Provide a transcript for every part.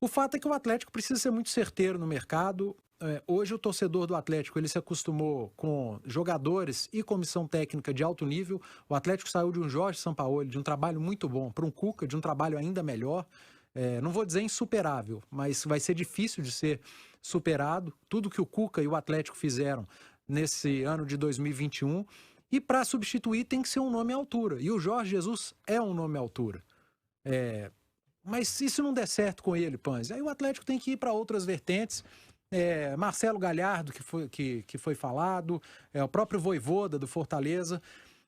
O fato é que o Atlético precisa ser muito certeiro no mercado. Hoje o torcedor do Atlético ele se acostumou com jogadores e comissão técnica de alto nível. O Atlético saiu de um Jorge Sampaoli, de um trabalho muito bom, para um Cuca, de um trabalho ainda melhor. Não vou dizer insuperável, mas vai ser difícil de ser superado. Tudo que o Cuca e o Atlético fizeram nesse ano de 2021. E para substituir tem que ser um nome à altura. E o Jorge Jesus é um nome à altura. Mas se isso não der certo com ele, Panzi, aí o Atlético tem que ir para outras vertentes. Marcelo Galhardo, que foi falado, o próprio Vojvoda do Fortaleza.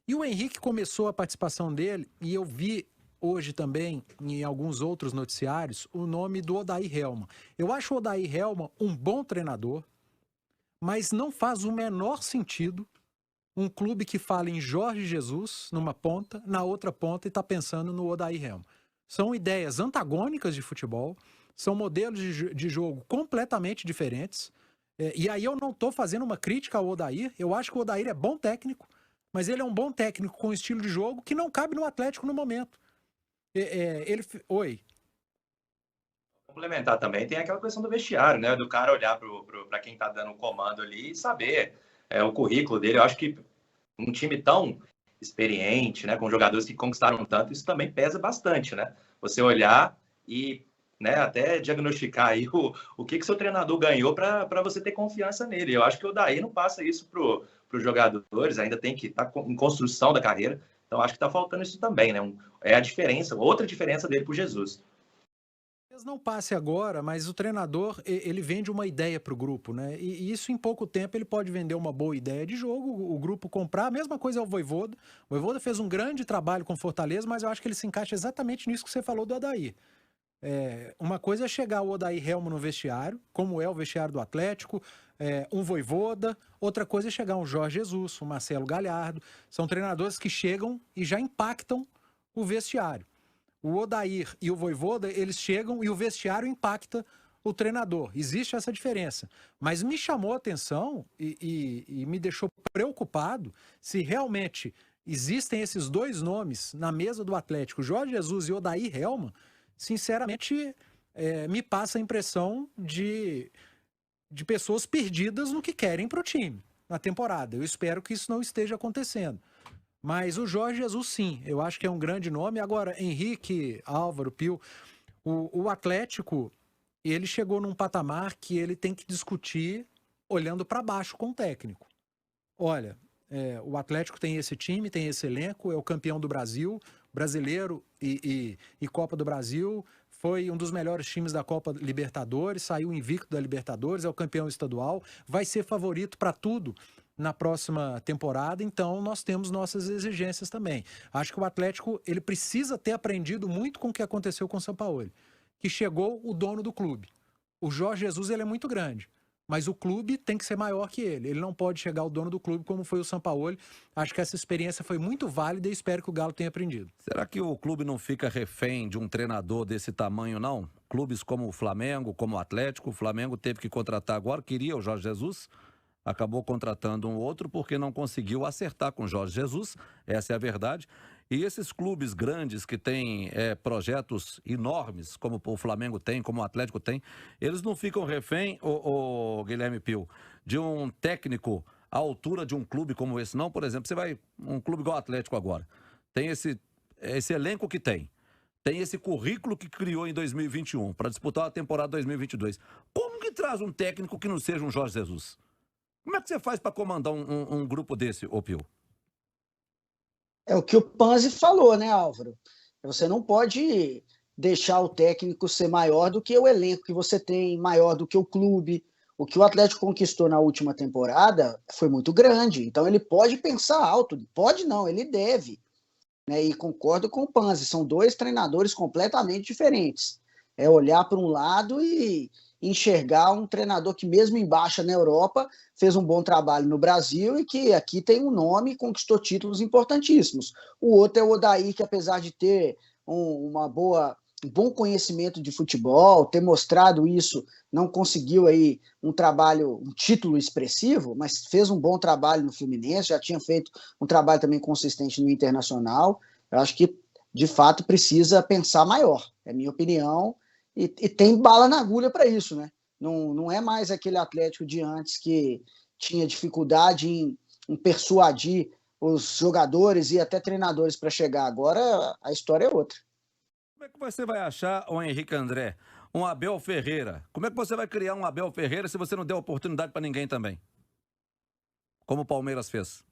E o Henrique começou a participação dele, e eu vi hoje também, em alguns outros noticiários, o nome do Odair Hellmann. Eu acho o Odair Hellmann um bom treinador, mas não faz o menor sentido um clube que fala em Jorge Jesus numa ponta, na outra ponta e está pensando no Odair Hellmann. São ideias antagônicas de futebol, são modelos de jogo completamente diferentes. E aí eu não estou fazendo uma crítica ao Odair, eu acho que o Odair é bom técnico, mas ele é um bom técnico com estilo de jogo que não cabe no Atlético no momento. Oi. Complementar também, tem aquela questão do vestiário, né? Do cara olhar para quem está dando o comando ali e saber o currículo dele. Eu acho que um time tão experiente, né, com jogadores que conquistaram tanto, isso também pesa bastante, né? Você olhar e, né, até diagnosticar aí o que seu treinador ganhou para você ter confiança nele. Eu acho que o Daí não passa isso para os jogadores, ainda tem que estar em construção da carreira. Então, acho que está faltando isso também, né? É a diferença, outra diferença dele para o Jesus. Não passe agora, mas o treinador ele vende uma ideia para o grupo, né? E isso em pouco tempo ele pode vender uma boa ideia de jogo, o grupo comprar. A mesma coisa é o Vojvoda. O Vojvoda fez um grande trabalho com Fortaleza, mas eu acho que ele se encaixa exatamente nisso que você falou do Odair. Uma coisa é chegar o Odair Hellmann no vestiário, como é o vestiário do Atlético, um Vojvoda. Outra coisa é chegar um Jorge Jesus, um Marcelo Galhardo. São treinadores que chegam e já impactam o vestiário. O Odair e o Vojvoda, eles chegam e o vestiário impacta o treinador. Existe essa diferença. Mas me chamou a atenção e me deixou preocupado se realmente existem esses dois nomes na mesa do Atlético, Jorge Jesus e Odair Hellmann. Sinceramente, me passa a impressão de pessoas perdidas no que querem para o time na temporada. Eu espero que isso não esteja acontecendo. Mas o Jorge Jesus, sim, eu acho que é um grande nome. Agora, Henrique, Álvaro, Pio, o Atlético, ele chegou num patamar que ele tem que discutir olhando para baixo com o técnico. Olha, o Atlético tem esse time, tem esse elenco, é o campeão do Brasil, brasileiro e Copa do Brasil, foi um dos melhores times da Copa Libertadores, saiu invicto da Libertadores, é o campeão estadual, vai ser favorito para tudo na próxima temporada, então nós temos nossas exigências também. Acho que o Atlético ele precisa ter aprendido muito com o que aconteceu com o Sampaoli, que chegou o dono do clube. O Jorge Jesus ele é muito grande, mas o clube tem que ser maior que ele. Ele não pode chegar ao dono do clube como foi o Sampaoli. Acho que essa experiência foi muito válida e espero que o Galo tenha aprendido. Será que o clube não fica refém de um treinador desse tamanho, não? Clubes como o Flamengo, como o Atlético, o Flamengo teve que contratar agora, queria o Jorge Jesus, acabou contratando um outro porque não conseguiu acertar com o Jorge Jesus, essa é a verdade. E esses clubes grandes que têm projetos enormes, como o Flamengo tem, como o Atlético tem, eles não ficam refém, o Guilherme Pio, de um técnico à altura de um clube como esse, não? Por exemplo, você vai um clube igual o Atlético agora, tem esse elenco que tem esse currículo que criou em 2021 para disputar a temporada 2022. Como que traz um técnico que não seja um Jorge Jesus? Como é que você faz para comandar um grupo desse, ô Pio? É o que o Panzi falou, né, Álvaro? Você não pode deixar o técnico ser maior do que o elenco que você tem, maior do que o clube. O que o Atlético conquistou na última temporada foi muito grande, então ele pode pensar alto. Pode não, ele deve. Né? E concordo com o Panzi, são dois treinadores completamente diferentes. É olhar para um lado e enxergar um treinador que mesmo em baixa na Europa fez um bom trabalho no Brasil e que aqui tem um nome e conquistou títulos importantíssimos. O outro é o Odair, que apesar de ter um bom conhecimento de futebol, ter mostrado isso, não conseguiu aí um título expressivo, mas fez um bom trabalho no Fluminense, já tinha feito um trabalho também consistente no Internacional. Eu acho que, de fato, precisa pensar maior, é a minha opinião. e tem bala na agulha para isso, né? Não é mais aquele Atlético de antes que tinha dificuldade em persuadir os jogadores e até treinadores para chegar. Agora a história é outra. Como é que você vai achar o Henrique André, um Abel Ferreira? Como é que você vai criar um Abel Ferreira se você não deu oportunidade para ninguém também? Como o Palmeiras fez.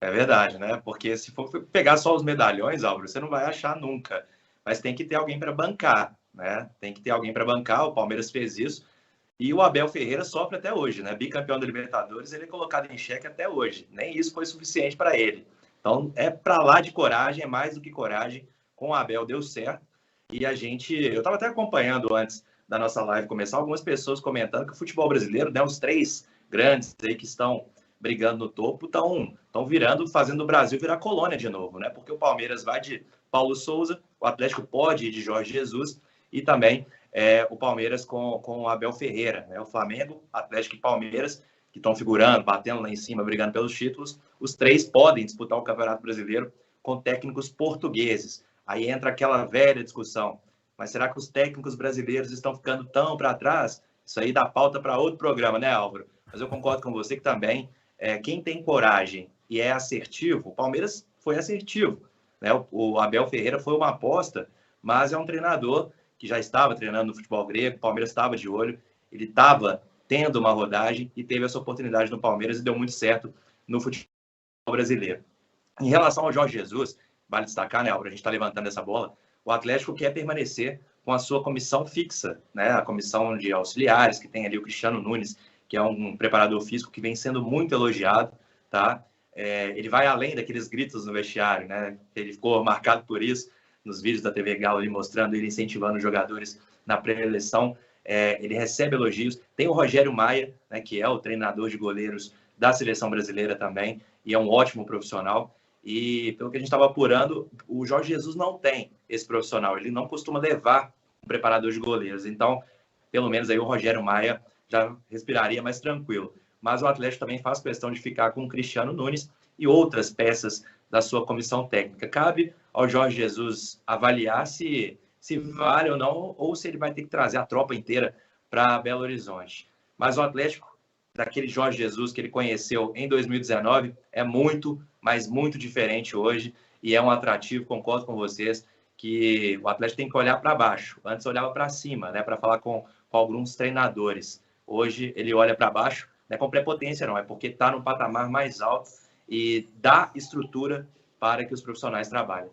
É verdade, né? Porque se for pegar só os medalhões, Álvaro, você não vai achar nunca. Mas tem que ter alguém para bancar, né? Tem que ter alguém para bancar. O Palmeiras fez isso. E o Abel Ferreira sofre até hoje, né? Bicampeão da Libertadores, ele é colocado em xeque até hoje. Nem isso foi suficiente para ele. Então, é para lá de coragem, é mais do que coragem. Com o Abel deu certo. E eu estava até acompanhando antes da nossa live começar, algumas pessoas comentando que o futebol brasileiro, né, os três grandes aí que estão brigando no topo, estão virando, fazendo o Brasil virar colônia de novo, né? Porque o Palmeiras vai de Paulo Souza, o Atlético pode ir de Jorge Jesus e também o Palmeiras com o Abel Ferreira, né? O Flamengo, Atlético e Palmeiras, que estão figurando, batendo lá em cima, brigando pelos títulos, os três podem disputar o Campeonato Brasileiro com técnicos portugueses. Aí entra aquela velha discussão, mas será que os técnicos brasileiros estão ficando tão para trás? Isso aí dá pauta para outro programa, né, Álvaro? Mas eu concordo com você que também quem tem coragem e é assertivo, o Palmeiras foi assertivo, né? O Abel Ferreira foi uma aposta, mas é um treinador que já estava treinando no futebol grego, o Palmeiras estava de olho, ele estava tendo uma rodagem e teve essa oportunidade no Palmeiras e deu muito certo no futebol brasileiro. Em relação ao Jorge Jesus, vale destacar, né, Álvaro, a gente está levantando essa bola, o Atlético quer permanecer com a sua comissão fixa, né, a comissão de auxiliares, que tem ali o Cristiano Nunes, que é um preparador físico que vem sendo muito elogiado, tá? Ele vai além daqueles gritos no vestiário, né? Ele ficou marcado por isso nos vídeos da TV Galo, ali mostrando ele incentivando os jogadores na pré-eleição. Ele recebe elogios. Tem o Rogério Maia, né, que é o treinador de goleiros da seleção brasileira também, e é um ótimo profissional. E pelo que a gente estava apurando, o Jorge Jesus não tem esse profissional. Ele não costuma levar um preparador de goleiros. Então, pelo menos aí o Rogério Maia já respiraria mais tranquilo. Mas o Atlético também faz questão de ficar com o Cristiano Nunes e outras peças da sua comissão técnica. Cabe ao Jorge Jesus avaliar se vale ou não, ou se ele vai ter que trazer a tropa inteira para Belo Horizonte. Mas o Atlético, daquele Jorge Jesus que ele conheceu em 2019, é muito, mas muito diferente hoje e é um atrativo, concordo com vocês, que o Atlético tem que olhar para baixo. Antes olhava para cima, né, para falar com alguns treinadores. Hoje ele olha para baixo, não é com prepotência não, é porque está no patamar mais alto e dá estrutura para que os profissionais trabalhem.